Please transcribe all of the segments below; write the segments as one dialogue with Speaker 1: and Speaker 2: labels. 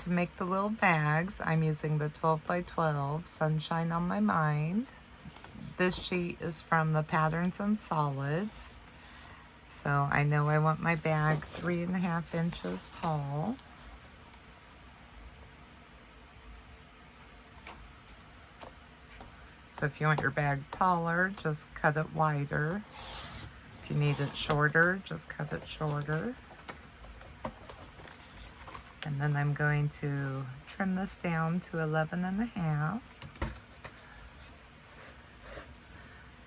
Speaker 1: to make the little bags, I'm using the 12 by 12 Sunshine on My Mind. This sheet is from the Patterns and Solids. So I know I want my bag 3.5 inches tall. So if you want your bag taller, just cut it wider. If you need it shorter, just cut it shorter. And then I'm going to trim this down to 11.5.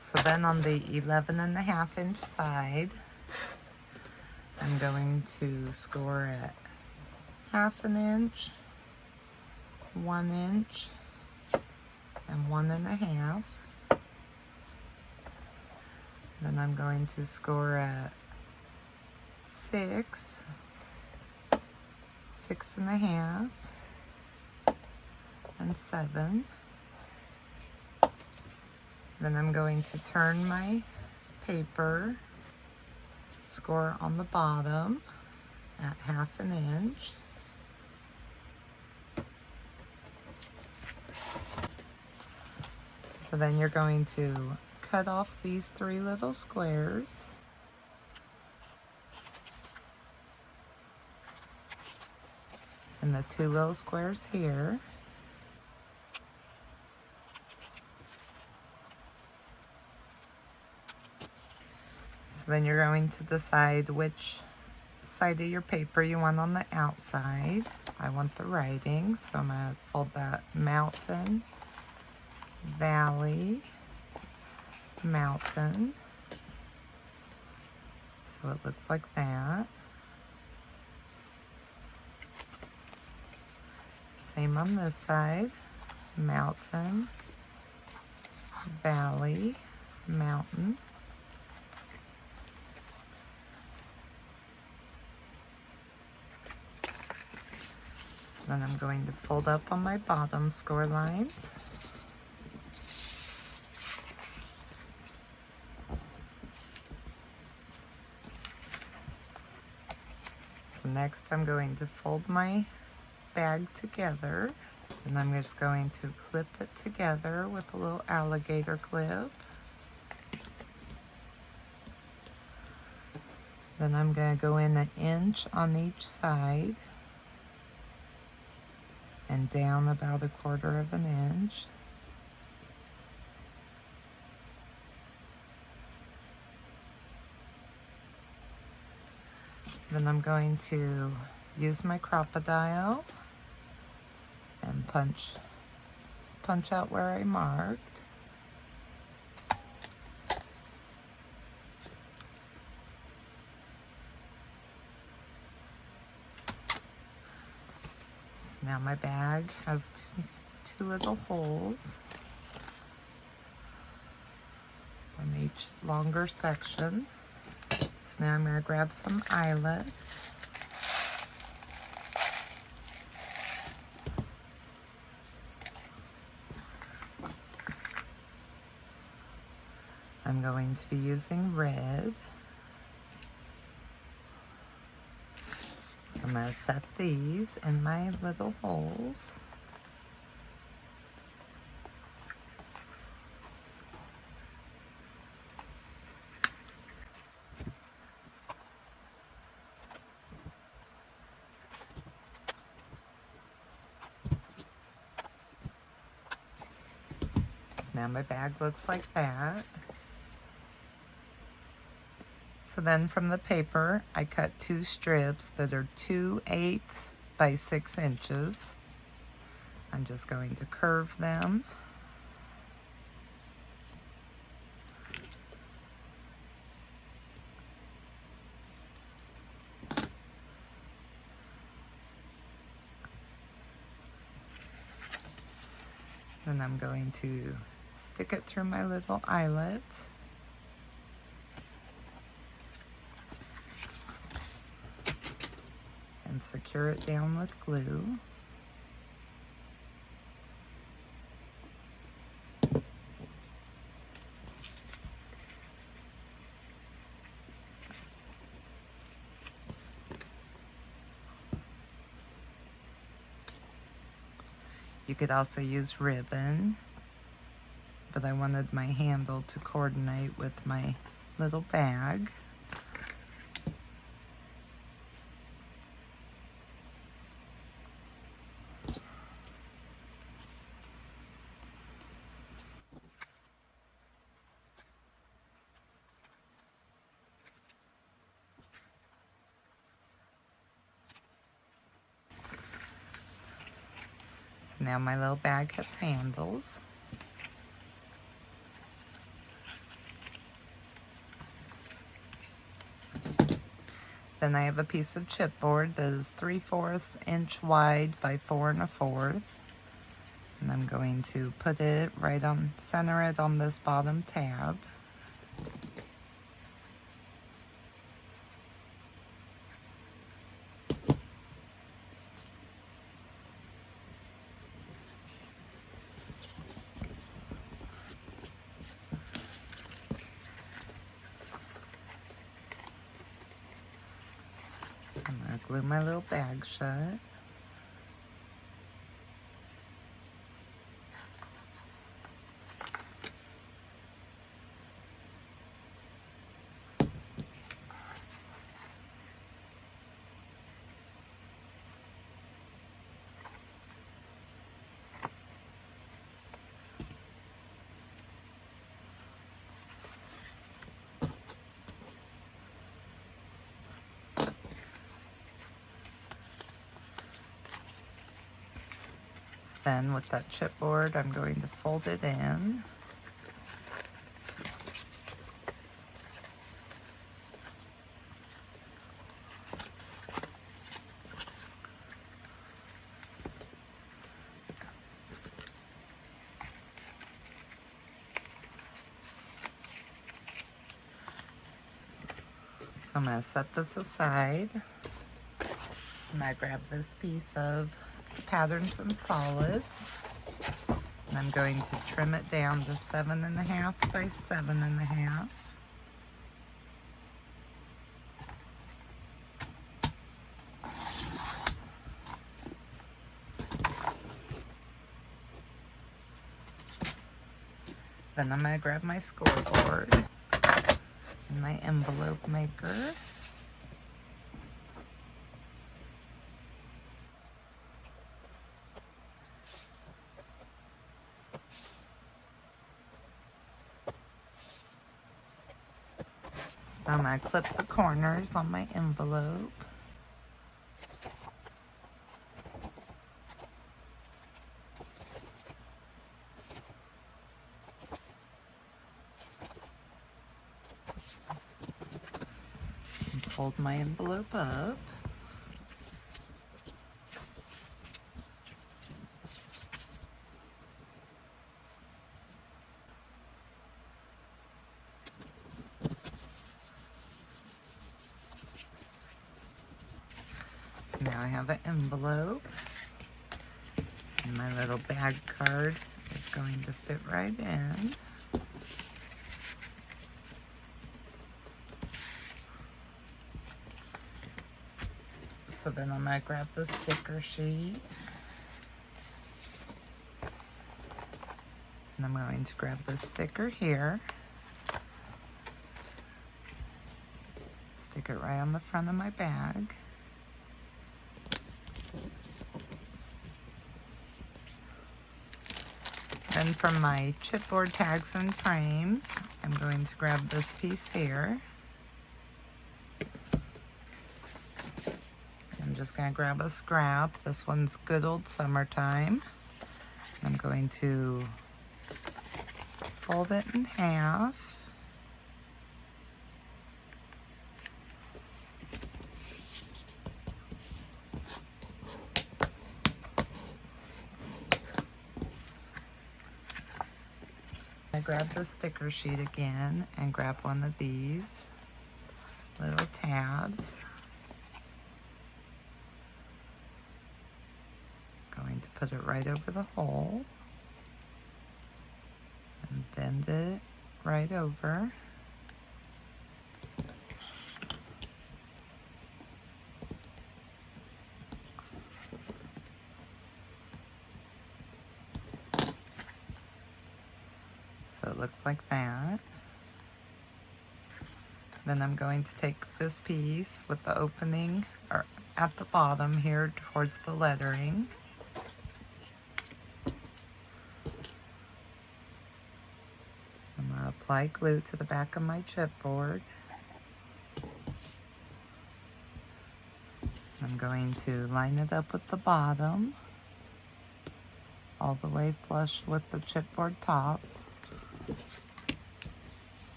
Speaker 1: So then on the 11.5 inch side, I'm going to score at 1/2 inch, 1 inch, and 1.5. Then I'm going to score at 6, 6.5, and 7. Then I'm going to turn my paper, score on the bottom at 1/2 inch. So then you're going to cut off these 3 little squares. And the 2 little squares here. So then you're going to decide which side of your paper you want on the outside. I want the writing, so I'm going to fold that mountain, valley, mountain. So it looks like that. Same on this side, mountain, valley, mountain. So then I'm going to fold up on my bottom score lines. So next I'm going to fold my bag together, and I'm just going to clip it together with a little alligator clip. Then I'm going to go in 1 inch on each side and down about 1/4 inch. Then I'm going to use my crocodile and punch out where I marked. So now my bag has two little holes on each longer section. So now I'm going to grab some eyelets. I'm going to be using red. So I'm going to set these in my little holes. So now my bag looks like that. So then from the paper, I cut 2 strips that are 2/8 by 6 inches. I'm just going to curve them. Then I'm going to stick it through my little eyelet. And secure it down with glue. You could also use ribbon, but I wanted my handle to coordinate with my little bag. So now my little bag has handles. Then I have a piece of chipboard that is 3/4 inch wide by 4 1/4. And I'm going to put it right on, center it on this bottom tab. I'm going to glue my little bag shut. Then with that chipboard, I'm going to fold it in. So I'm going to set this aside. And I grab this piece of patterns and solids. And I'm going to trim it down to 7 1/2 by 7 1/2. Then I'm going to grab my scoreboard and my envelope maker. So I'm going to clip the corners on my envelope. And fold my envelope up. So now I have an envelope, and my little bag card is going to fit right in. So then I'm going to grab the sticker sheet, and I'm going to grab the sticker here, stick it right on the front of my bag. Then from my chipboard tags and frames, I'm going to grab this piece here. I'm just going to grab a scrap. This one's Good Old Summertime. I'm going to fold it in half. I grab the sticker sheet again and grab one of these little tabs. Going to put it right over the hole and bend it right over. So it looks like that. Then I'm going to take this piece with the opening or at the bottom here towards the lettering. I'm going to apply glue to the back of my chipboard. I'm going to line it up with the bottom, all the way flush with the chipboard top.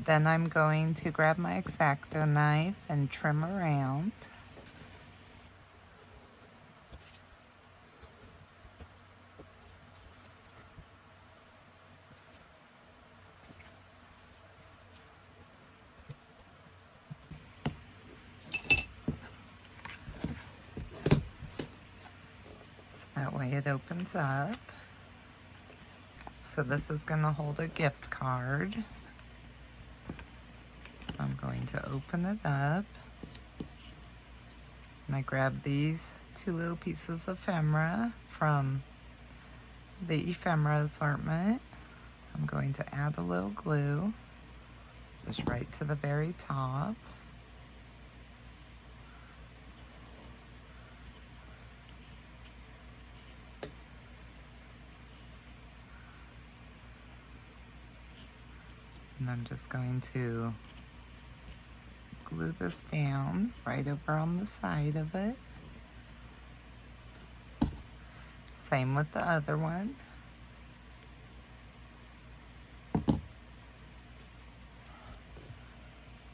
Speaker 1: Then I'm going to grab my X-Acto knife and trim around. So that way it opens up. So this is going to hold a gift card. So I'm going to open it up. And I grab these two little pieces of ephemera from the ephemera assortment. I'm going to add a little glue, just right to the very top. And I'm just going to glue this down right over on the side of it. Same with the other one.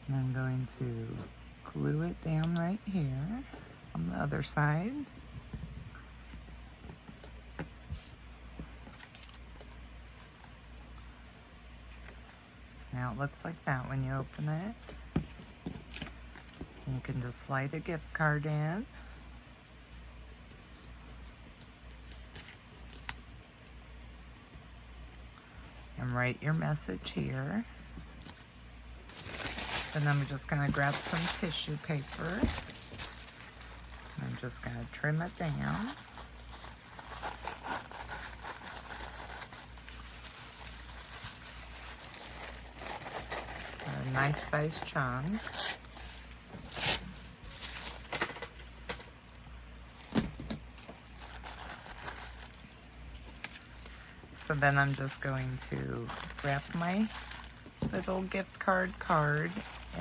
Speaker 1: And I'm going to glue it down right here on the other side. So now it looks like that when you open it. And you can just slide a gift card in. And write your message here. Then I'm just going to grab some tissue paper. I'm just going to trim it down. So a nice size chunk. So then I'm just going to wrap my little gift card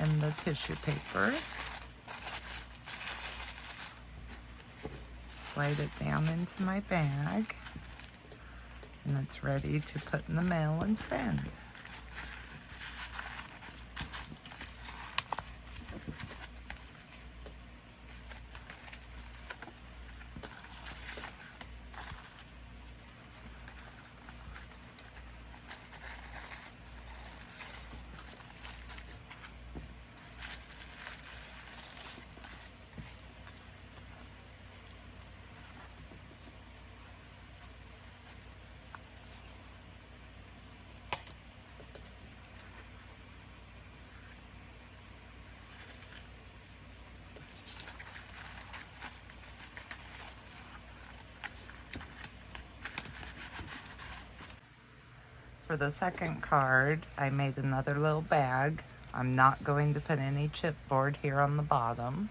Speaker 1: in the tissue paper. Slide it down into my bag. And it's ready to put in the mail and send. For the second card, I made another little bag. I'm not going to put any chipboard here on the bottom,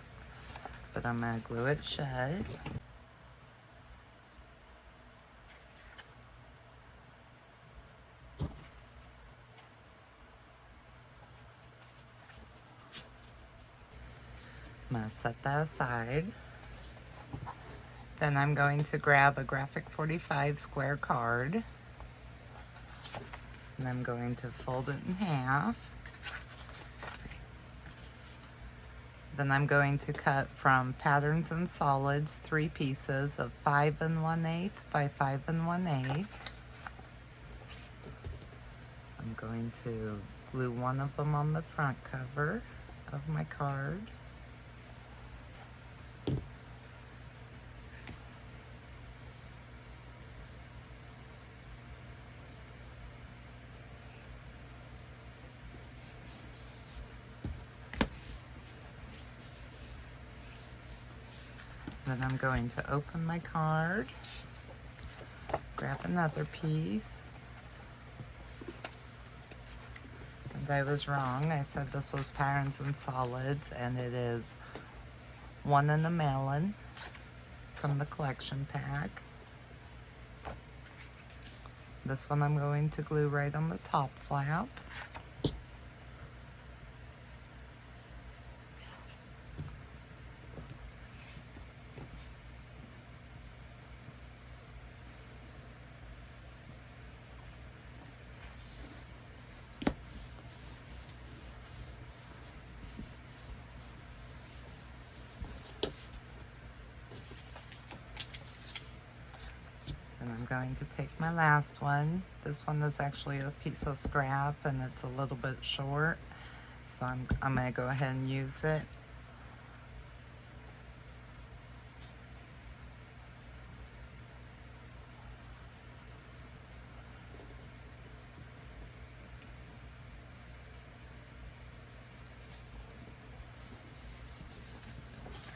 Speaker 1: but I'm going to glue it shut. I'm going to set that aside. Then I'm going to grab a graphic 45 square card. And I'm going to fold it in half. Then I'm going to cut from Patterns and Solids 3 pieces of 5 1/8 by 5 1/8. I'm going to glue one of them on the front cover of my card. Then I'm going to open my card. Grab another piece. And I was wrong. I said this was patterns and solids, and it is One in a Melon from the collection pack. This one I'm going to glue right on the top flap. And I'm going to take my last one. This one is actually a piece of scrap and it's a little bit short. So I'm going to go ahead and use it.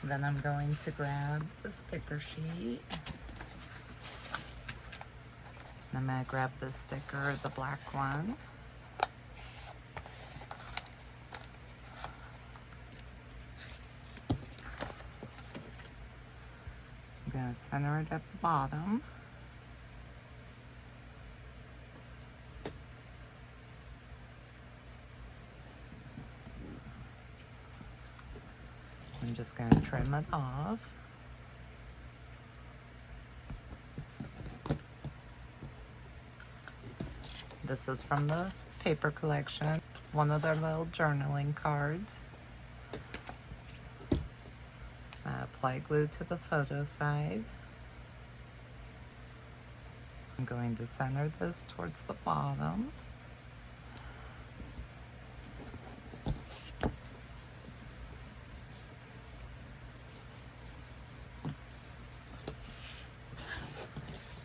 Speaker 1: Then I'm going to grab the sticker sheet. I'm going to grab the sticker, the black one. I'm going to center it at the bottom. I'm just going to trim it off. This is from the paper collection, one of their little journaling cards. Apply glue to the photo side. I'm going to center this towards the bottom.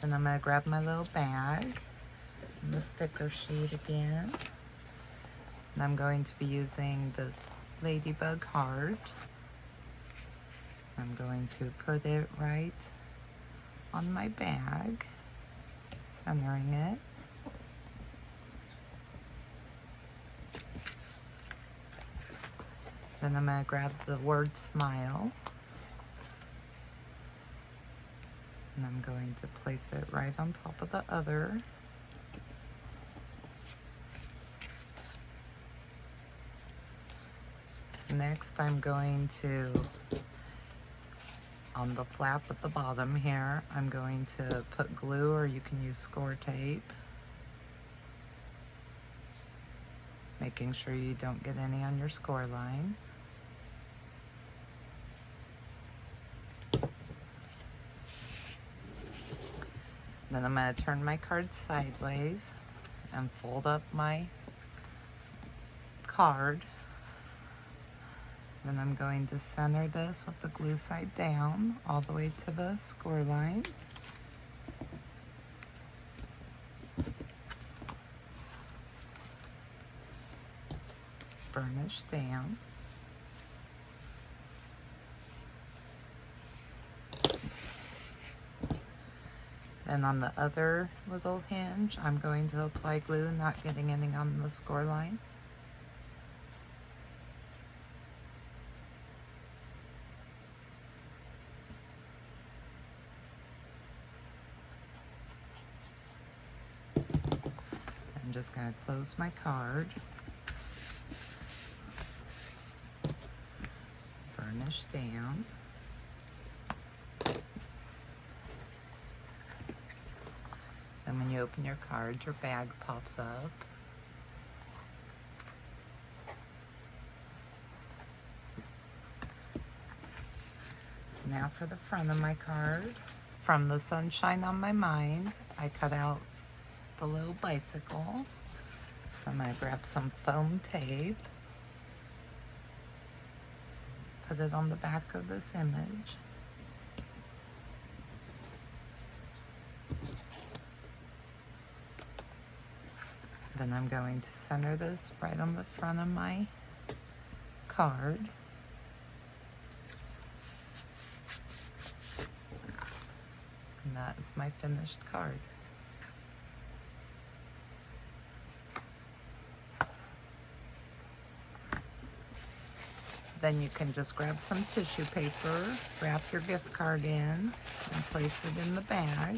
Speaker 1: And I'm going to grab my little bag and the sticker sheet again. And I'm going to be using this ladybug heart. I'm going to put it right on my bag, centering it. Then I'm going to grab the word smile. And I'm going to place it right on top of the other. So next I'm going to, on the flap at the bottom here, I'm going to put glue, or you can use score tape. Making sure you don't get any on your score line. Then I'm going to turn my card sideways and fold up my card. Then I'm going to center this with the glue side down all the way to the score line. Burnish down. And on the other little hinge, I'm going to apply glue, not getting any on the score line. I'm just going to close my card. Burnish down. And when you open your card, your bag pops up. So now for the front of my card. From the Sunshine on My Mind, I cut out the little bicycle. So I'm going to grab some foam tape. Put it on the back of this image. Then I'm going to center this right on the front of my card. And that is my finished card. Then you can just grab some tissue paper, wrap your gift card in, and place it in the bag.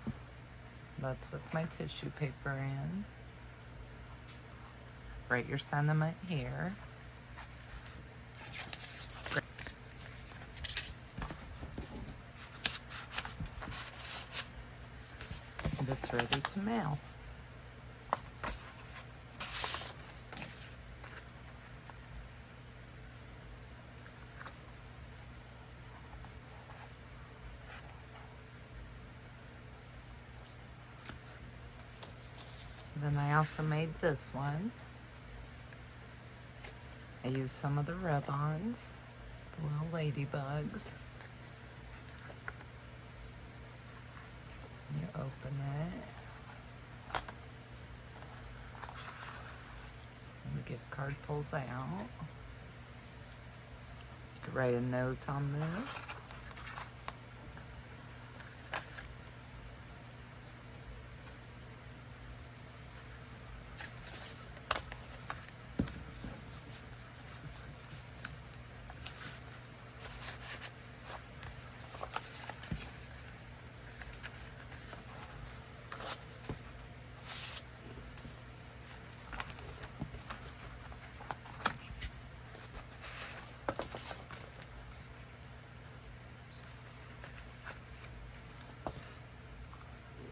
Speaker 1: So that's with my tissue paper in. Write your sentiment here. And it's ready to mail. Then I also made this one. I used some of the rub-ons, the little ladybugs. You open it. And the gift card pulls out. You could write a note on this.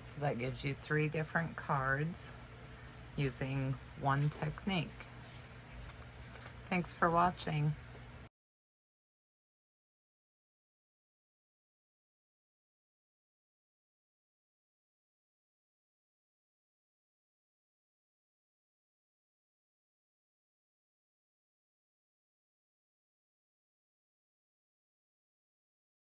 Speaker 1: So that gives you 3 different cards using one technique. Thanks for watching.